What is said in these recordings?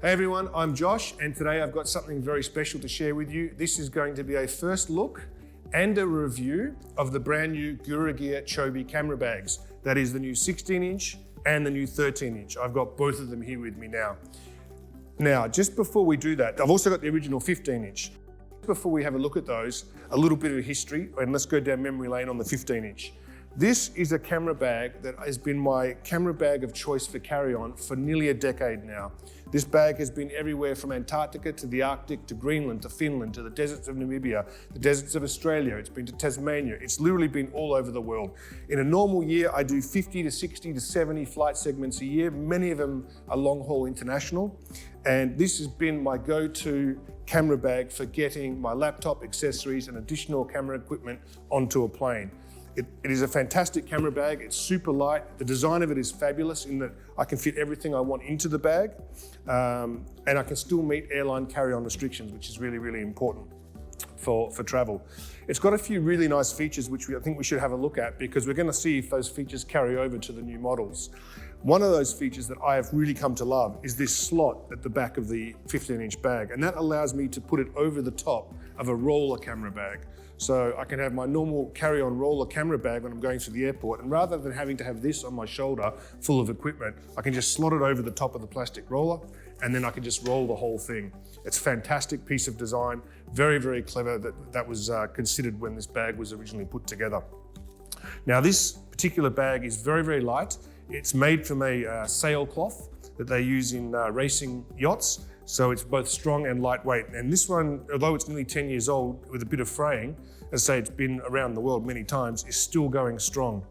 Hey everyone, I'm Josh, and today I've got something very special to share with you. This is going to be a first look and a review of the brand new Gura Gear Chobe camera bags. That is the new 16-inch and the new 13-inch. I've got both of them here with me now. Now, just before we do that, I've also got the original 15-inch. Before we have a look at those, a little bit of history, and let's go down memory lane on the 15-inch. This is a camera bag that has been my camera bag of choice for carry-on for nearly a decade now. This bag has been everywhere from Antarctica to the Arctic to Greenland to Finland to the deserts of Namibia, the deserts of Australia. It's been to Tasmania. It's literally been all over the world. In a normal year, I do 50 to 60 to 70 flight segments a year. Many of them are long-haul international. And this has been my go-to camera bag for getting my laptop, accessories, and additional camera equipment onto a plane. It is a fantastic camera bag. It's super light. The design of it is fabulous in that I can fit everything I want into the bag, and I can still meet airline carry-on restrictions, which is really, really important for travel. It's got a few really nice features which I think we should have a look at, because we're going to see if those features carry over to the new models. One of those features that I have really come to love is this slot at the back of the 15-inch bag, and that allows me to put it over the top of a roller camera bag. So I can have my normal carry-on roller camera bag when I'm going to the airport, and rather than having to have this on my shoulder full of equipment, I can just slot it over the top of the plastic roller, and then I can just roll the whole thing. It's a fantastic piece of design, very, very clever that was considered when this bag was originally put together. Now this particular bag is very, very light. It's made from a sailcloth that they use in racing yachts. So it's both strong and lightweight. And this one, although it's nearly 10 years old with a bit of fraying, as I say, it's been around the world many times, is still going strong.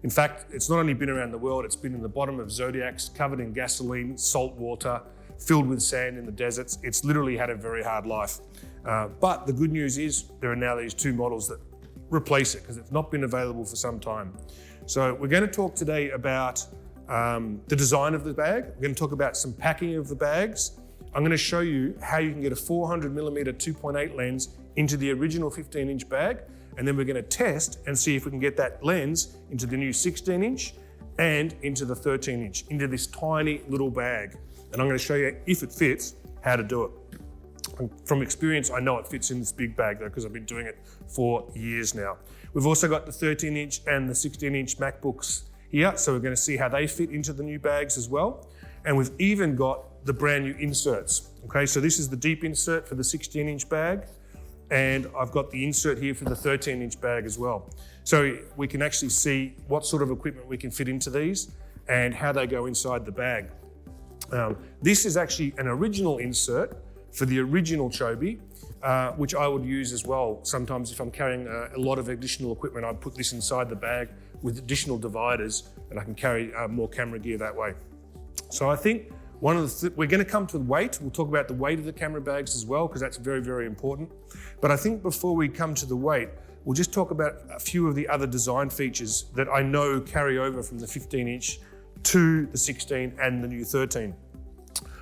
In fact, it's not only been around the world, it's been in the bottom of Zodiacs, covered in gasoline, salt water, filled with sand in the deserts. It's literally had a very hard life. But the good news is there are now these two models that replace it, because it's not been available for some time. So we're going to talk today about the design of the bag. We're going to talk about some packing of the bags. I'm going to show you how you can get a 400mm 2.8 lens into the original 15-inch bag, and then we're going to test and see if we can get that lens into the new 16-inch and into the 13-inch, into this tiny little bag. And I'm going to show you, if it fits, how to do it. And from experience, I know it fits in this big bag though, because I've been doing it for years now. We've also got the 13-inch and the 16-inch MacBooks here, so we're going to see how they fit into the new bags as well. And we've even got the brand new inserts. Okay, so this is the deep insert for the 16-inch bag, and I've got the insert here for the 13-inch bag as well. So we can actually see what sort of equipment we can fit into these and how they go inside the bag. This is actually an original insert for the original Chobe, which I would use as well. Sometimes if I'm carrying a lot of additional equipment, I'd put this inside the bag with additional dividers, and I can carry more camera gear that way. So I think we're going to come to the weight. We'll talk about the weight of the camera bags as well, because that's very, very important. But I think before we come to the weight, we'll just talk about a few of the other design features that I know carry over from the 15-inch to the 16 and the new 13.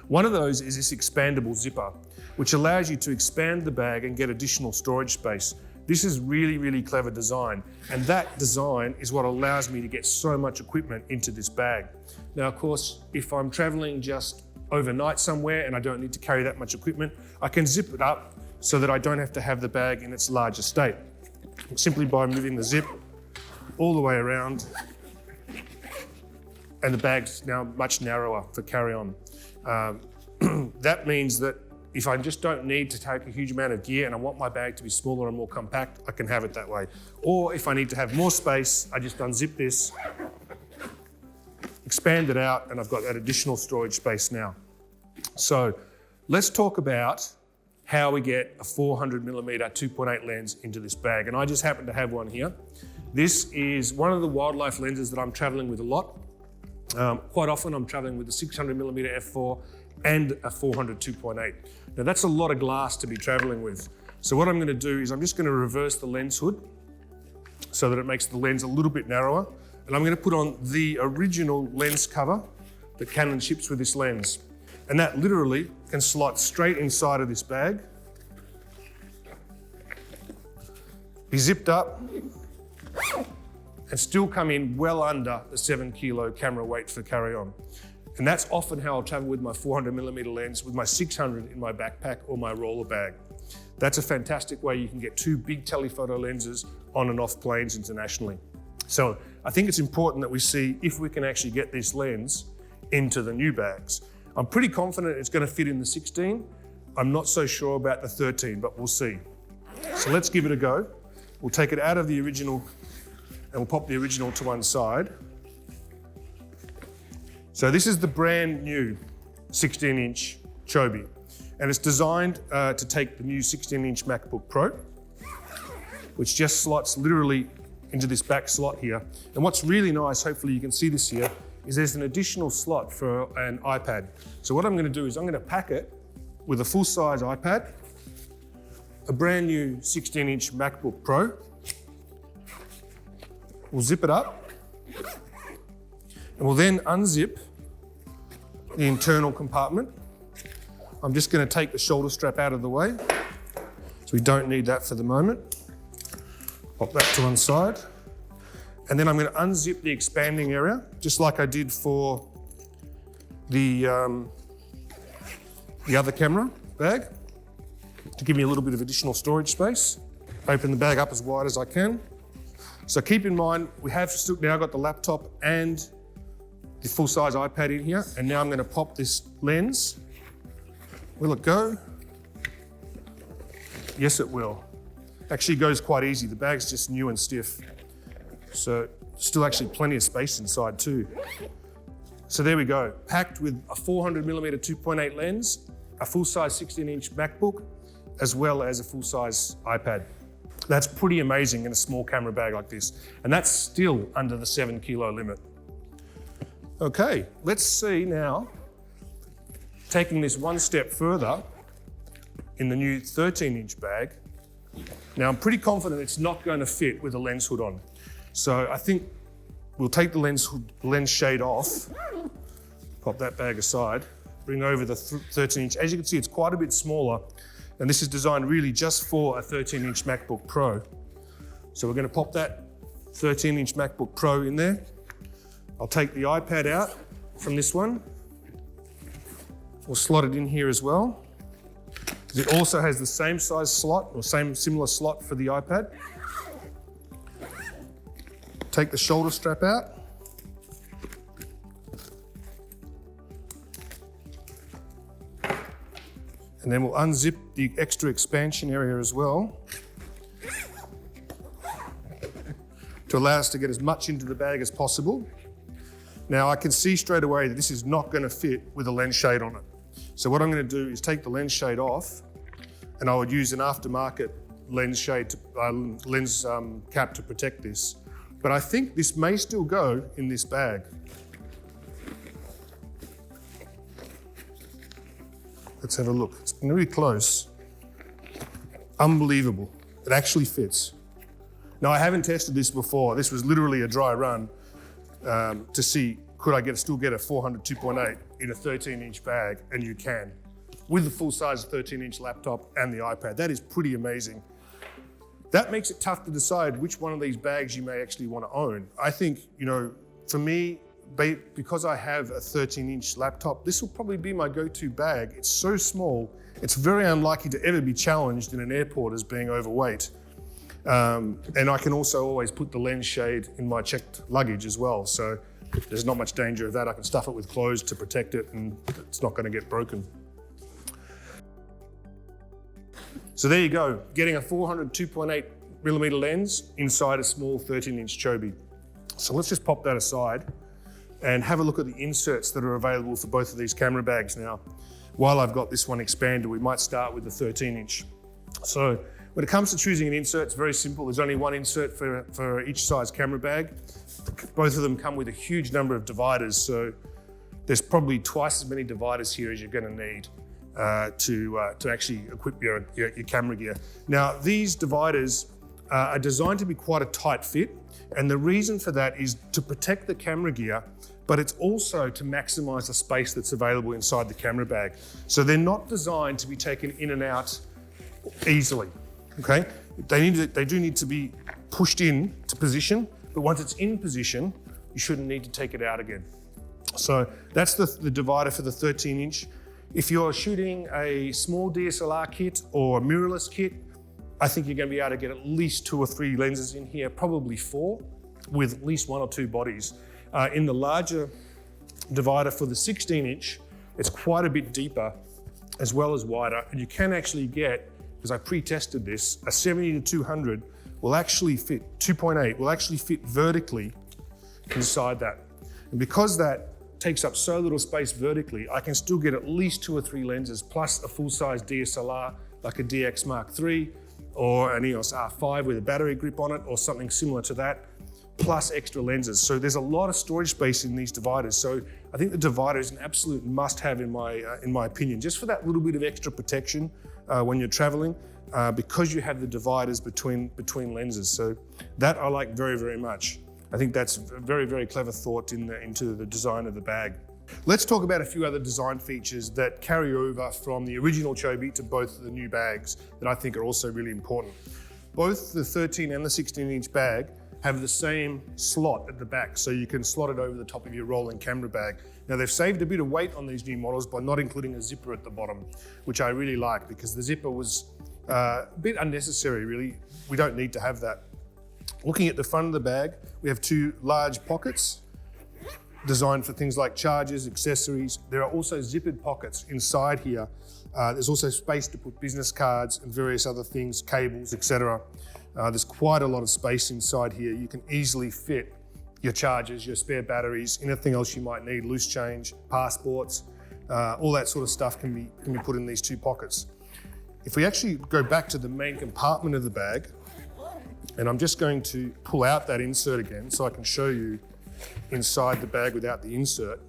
One of those is this expandable zipper, which allows you to expand the bag and get additional storage space. This is really, really clever design, and that design is what allows me to get so much equipment into this bag. Now, of course, if I'm traveling just overnight somewhere and I don't need to carry that much equipment, I can zip it up so that I don't have to have the bag in its larger state. Simply by moving the zip all the way around, and the bag's now much narrower for carry-on. That means that if I just don't need to take a huge amount of gear and I want my bag to be smaller and more compact, I can have it that way. Or if I need to have more space, I just unzip this, expand it out, and I've got that additional storage space now. So let's talk about how we get a 400mm 2.8 lens into this bag. And I just happen to have one here. This is one of the wildlife lenses that I'm traveling with a lot. Quite often I'm traveling with a 600mm f4 and a 400 2.8. Now that's a lot of glass to be traveling with. So what I'm going to do is I'm just going to reverse the lens hood so that it makes the lens a little bit narrower. And I'm going to put on the original lens cover that Canon ships with this lens. And that literally can slot straight inside of this bag, be zipped up, and still come in well under the 7 kilo camera weight for carry-on. And that's often how I'll travel with my 400mm lens, with my 600 in my backpack or my roller bag. That's a fantastic way you can get two big telephoto lenses on and off planes internationally. So I think it's important that we see if we can actually get this lens into the new bags. I'm pretty confident it's going to fit in the 16. I'm not so sure about the 13, but we'll see. So let's give it a go. We'll take it out of the original and we'll pop the original to one side. So this is the brand new 16-inch Chobe, and it's designed to take the new 16-inch MacBook Pro, which just slots literally into this back slot here. And what's really nice, hopefully you can see this here, is there's an additional slot for an iPad. So what I'm going to do is I'm going to pack it with a full-size iPad, a brand new 16-inch MacBook Pro. We'll zip it up, and we'll then unzip the internal compartment. I'm just going to take the shoulder strap out of the way, so we don't need that for the moment. Pop that to one side. And then I'm going to unzip the expanding area, just like I did for the other camera bag, to give me a little bit of additional storage space. Open the bag up as wide as I can. So keep in mind, we have now got the laptop and the full-size iPad in here, and now I'm going to pop this lens. Will it go? Yes, it will. Actually goes quite easy. The bag's just new and stiff. So still actually plenty of space inside too. So there we go, packed with a 400mm 2.8 lens, a full-size 16-inch MacBook, as well as a full-size iPad. That's pretty amazing in a small camera bag like this. And that's still under the 7 kilo limit. Okay, let's see now, taking this one step further in the new 13-inch bag. Now I'm pretty confident it's not going to fit with a lens hood on. So I think we'll take the lens shade off, pop that bag aside, bring over the 13-inch. As you can see, it's quite a bit smaller, and this is designed really just for a 13-inch MacBook Pro. So we're going to pop that 13-inch MacBook Pro in there. I'll take the iPad out from this one. We'll slot it in here as well. It also has the same size slot, or similar slot for the iPad. Take the shoulder strap out. And then we'll unzip the extra expansion area as well to allow us to get as much into the bag as possible. Now I can see straight away that this is not going to fit with a lens shade on it. So what I'm going to do is take the lens shade off, and I would use an aftermarket lens shade, lens cap to protect this. But I think this may still go in this bag. Let's have a look. It's really close. Unbelievable. It actually fits. Now, I haven't tested this before. This was literally a dry run to see could I still get a 400 2.8 in a 13-inch bag, and you can. With the full-size 13-inch laptop and the iPad. That is pretty amazing. That makes it tough to decide which one of these bags you may actually want to own. I think, for me, because I have a 13-inch laptop, this will probably be my go-to bag. It's so small, it's very unlikely to ever be challenged in an airport as being overweight. And I can also always put the lens shade in my checked luggage as well. So there's not much danger of that. I can stuff it with clothes to protect it, and it's not going to get broken. So there you go, getting a 400 2.8mm lens inside a small 13-inch Chobe. So let's just pop that aside and have a look at the inserts that are available for both of these camera bags now. While I've got this one expanded, we might start with the 13-inch. So when it comes to choosing an insert, it's very simple. There's only one insert for each size camera bag. Both of them come with a huge number of dividers, so there's probably twice as many dividers here as you're going to need to actually equip your camera gear. Now, these dividers are designed to be quite a tight fit, and the reason for that is to protect the camera gear, but it's also to maximize the space that's available inside the camera bag. So they're not designed to be taken in and out easily, okay? They do need to be pushed in to position, but once it's in position, you shouldn't need to take it out again. So that's the divider for the 13-inch. If you're shooting a small DSLR kit or a mirrorless kit, I think you're going to be able to get at least 2 or 3 lenses in here, probably 4, with at least 1 or 2 bodies. In the larger divider for the 16-inch, it's quite a bit deeper as well as wider, and you can actually get, because I pre-tested this, a 70-200 will actually fit, 2.8 will actually fit vertically inside that. And because that takes up so little space vertically, I can still get at least 2 or 3 lenses plus a full-size DSLR like a IS MK3 or an EOS R5 with a battery grip on it or something similar to that, plus extra lenses. So there's a lot of storage space in these dividers. So I think the divider is an absolute must-have in my opinion, just for that little bit of extra protection when you're traveling, because you have the dividers between lenses. So that I like very, very much. I think that's a very, very clever thought into the design of the bag. Let's talk about a few other design features that carry over from the original Chobe to both of the new bags that I think are also really important. Both the 13 and the 16-inch bag have the same slot at the back, so you can slot it over the top of your rolling camera bag. Now they've saved a bit of weight on these new models by not including a zipper at the bottom, which I really like because the zipper was a bit unnecessary really. We don't need to have that. Looking at the front of the bag, we have 2 large pockets designed for things like chargers, accessories. There are also zippered pockets inside here. There's also space to put business cards and various other things, cables, etc. There's quite a lot of space inside here. You can easily fit your chargers, your spare batteries, anything else you might need, loose change, passports, all that sort of stuff can be put in these 2 pockets. If we actually go back to the main compartment of the bag, and I'm just going to pull out that insert again so I can show you inside the bag without the insert.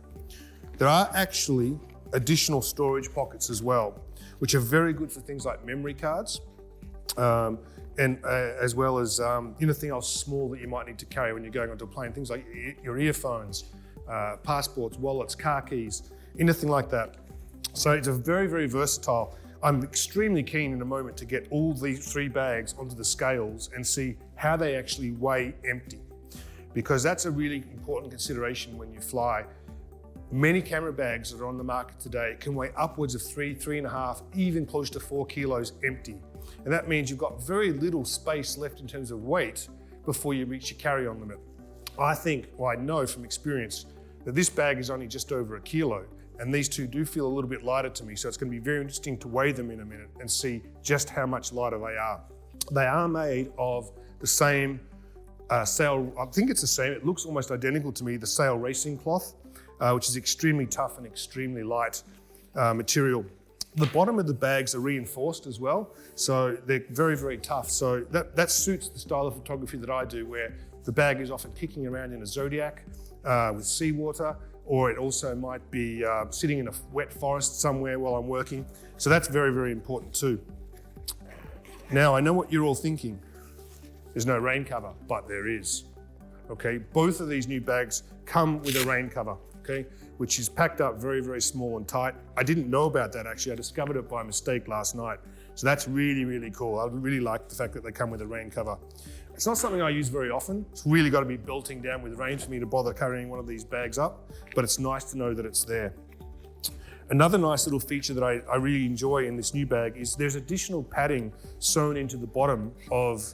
There are actually additional storage pockets as well, which are very good for things like memory cards, and as well as anything else small that you might need to carry when you're going onto a plane, things like your earphones, passports, wallets, car keys, anything like that. So it's a very, very versatile. I'm extremely keen in a moment to get all these 3 bags onto the scales and see how they actually weigh empty, because that's a really important consideration when you fly. Many camera bags that are on the market today can weigh upwards of 3.5, even close to 4 kilos empty. And that means you've got very little space left in terms of weight before you reach your carry-on limit. I know from experience that this bag is only just over 1 kilo, and these 2 do feel a little bit lighter to me, so it's going to be very interesting to weigh them in a minute and see just how much lighter they are. They are made of the same sail, I think it's the same, it looks almost identical to me, the sail racing cloth, which is extremely tough and extremely light material. The bottom of the bags are reinforced as well, so they're very, very tough. So that suits the style of photography that I do, where the bag is often kicking around in a Zodiac with seawater, or it also might be sitting in a wet forest somewhere while I'm working. So that's very, very important too. Now, I know what you're all thinking. There's no rain cover, but there is. Okay, both of these new bags come with a rain cover, okay, which is packed up very, very small and tight. I didn't know about that actually. I discovered it by mistake last night. So that's really, really cool. I really like the fact that they come with a rain cover. It's not something I use very often. It's really got to be belting down with rain for me to bother carrying one of these bags up, but it's nice to know that it's there. Another nice little feature that I really enjoy in this new bag is there's additional padding sewn into the bottom of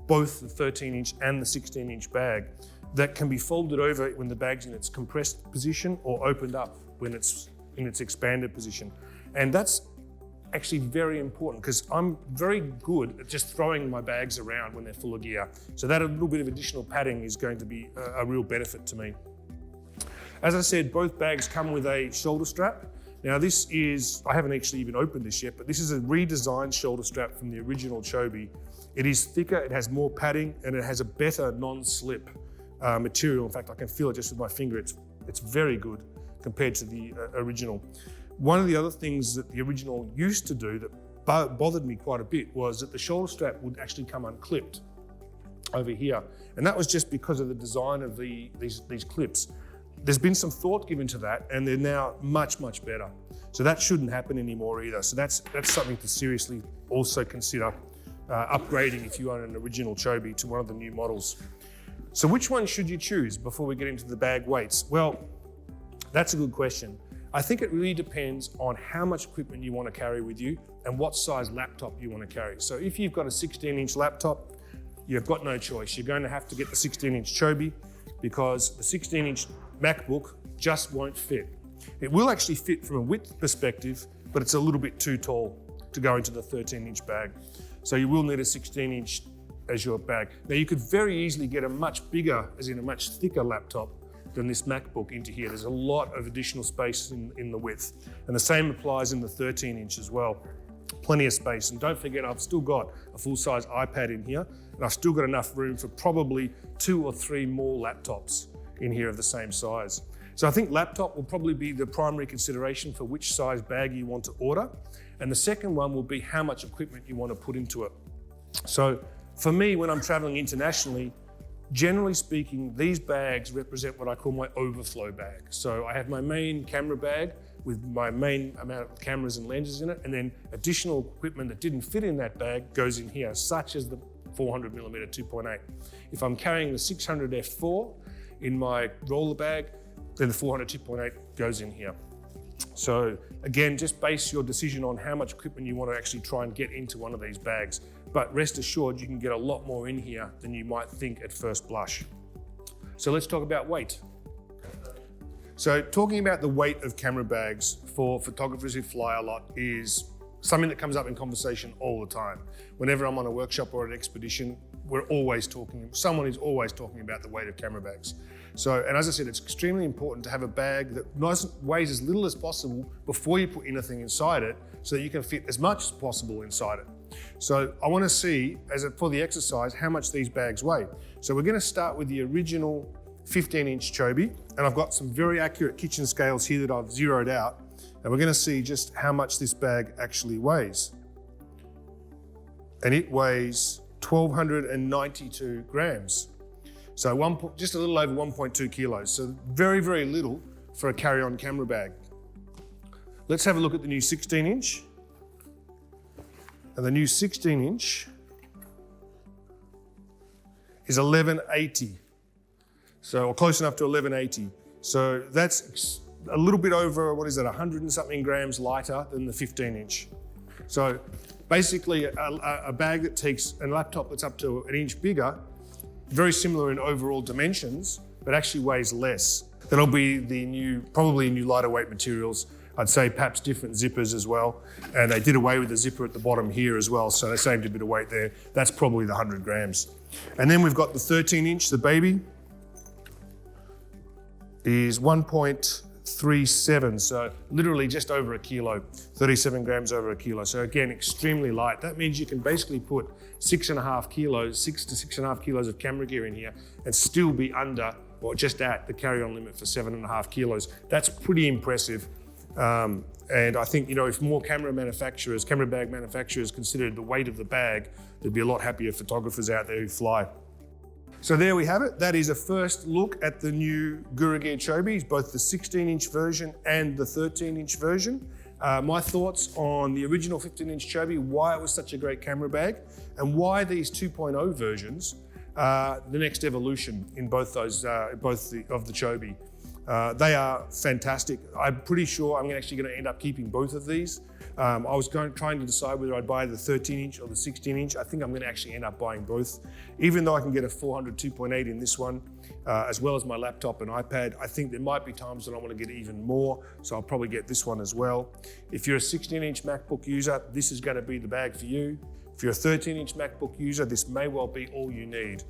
both the 13-inch and the 16-inch bag that can be folded over when the bag's in its compressed position or opened up when it's in its expanded position. And that's actually very important because I'm very good at just throwing my bags around when they're full of gear. So that a little bit of additional padding is going to be a real benefit to me. As I said, both bags come with a shoulder strap. Now this is, I haven't actually even opened this yet, but this is a redesigned shoulder strap from the original Chobe. It is thicker, it has more padding, and it has a better non-slip material. In fact, I can feel it just with my finger. It's very good compared to the original. One of the other things that the original used to do that bothered me quite a bit was that the shoulder strap would actually come unclipped over here. And that was just because of the design of these clips. There's been some thought given to that, and they're now much, much better. So that shouldn't happen anymore either. So that's something to seriously also consider upgrading if you own an original Chobe to one of the new models. So which one should you choose before we get into the bag weights? Well, That's a good question. I think it really depends on how much equipment you want to carry with you and what size laptop you want to carry. So if you've got a 16-inch laptop, you've got no choice. You're going to have to get the 16-inch Chobe because the 16-inch MacBook just won't fit. It will actually fit from a width perspective, but it's a little bit too tall to go into the 13-inch bag. So you will need a 16-inch as your bag. Now you could very easily get a much bigger, as in a much thicker laptop than this MacBook into here. There's a lot of additional space in the width. And the same applies in the 13-inch as well. Plenty of space. And don't forget, I've still got a full-size iPad in here, and I've still got enough room for probably 2 or 3 more laptops in here of the same size. So I think laptop will probably be the primary consideration for which size bag you want to order. And the second one will be how much equipment you want to put into it. So for me, when I'm traveling internationally, generally speaking, these bags represent what I call my overflow bag. So I have my main camera bag with my main amount of cameras and lenses in it, and then additional equipment that didn't fit in that bag goes in here, such as the 400mm 2.8. If I'm carrying the 600 f4 in my roller bag, then the 400 2.8 goes in here. So again, just base your decision on how much equipment you want to actually try and get into one of these bags. But rest assured, you can get a lot more in here than you might think at first blush. So let's talk about weight. So talking about the weight of camera bags for photographers who fly a lot is something that comes up in conversation all the time. Whenever I'm on a workshop or an expedition, someone is always talking about the weight of camera bags. So, and as I said, it's extremely important to have a bag that weighs as little as possible before you put anything inside it, so that you can fit as much as possible inside it. So I want to see, for the exercise, how much these bags weigh. So we're going to start with the original 15-inch Chobe, and I've got some very accurate kitchen scales here that I've zeroed out, and we're going to see just how much this bag actually weighs. And it weighs 1,292 grams. So just a little over 1.2 kilos. So very, very little for a carry-on camera bag. Let's have a look at the new 16-inch. And the new 16-inch is 1180. So, or close enough to 1180. So that's a little bit over, 100 and something grams lighter than the 15-inch. So basically a bag that takes a laptop that's up to an inch bigger, very similar in overall dimensions, but actually weighs less. That'll be probably new lighter weight materials. I'd say perhaps different zippers as well. And they did away with the zipper at the bottom here as well, so they saved a bit of weight there. That's probably the 100 grams. And then we've got the 13-inch, the baby, is 1.37, so literally just over a kilo, 37 grams over a kilo. So again, extremely light. That means you can basically put 6.5 kilos, 6 to 6.5 kilos of camera gear in here and still be under or just at the carry-on limit for 7.5 kilos. That's pretty impressive. And I think, if more camera bag manufacturers considered the weight of the bag, there'd be a lot happier photographers out there who fly. So there we have it. That is a first look at the new Gura Gear Chobe, both the 16-inch version and the 13-inch version. My thoughts on the original 15-inch Chobe, why it was such a great camera bag, and why these 2.0 versions are the next evolution in both of the Chobe. They are fantastic. I'm pretty sure I'm actually going to end up keeping both of these. I was trying to decide whether I'd buy the 13-inch or the 16-inch. I think I'm going to actually end up buying both. Even though I can get a 400 2.8 in this one, as well as my laptop and iPad, I think there might be times that I want to get even more, so I'll probably get this one as well. If you're a 16-inch MacBook user, this is going to be the bag for you. If you're a 13-inch MacBook user, this may well be all you need.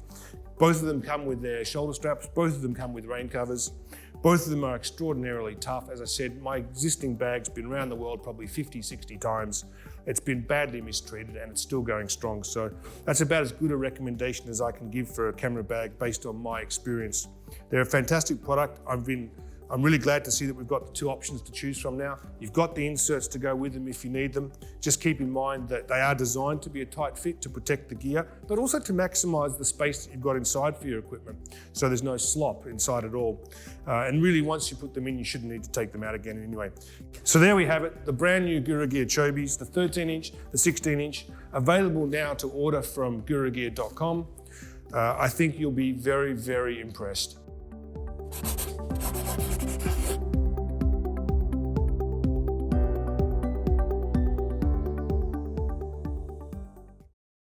Both of them come with their shoulder straps, both of them come with rain covers. Both of them are extraordinarily tough. As I said, my existing bag's been around the world probably 50, 60 times. It's been badly mistreated and it's still going strong. So that's about as good a recommendation as I can give for a camera bag based on my experience. They're a fantastic product. I'm really glad to see that we've got the 2 options to choose from now. You've got the inserts to go with them if you need them. Just keep in mind that they are designed to be a tight fit to protect the gear, but also to maximize the space that you've got inside for your equipment. So there's no slop inside at all. And really, once you put them in, you shouldn't need to take them out again anyway. So there we have it, the brand new Gura Gear Chobes, the 13-inch, the 16-inch, available now to order from guragear.com. I think you'll be very, very impressed.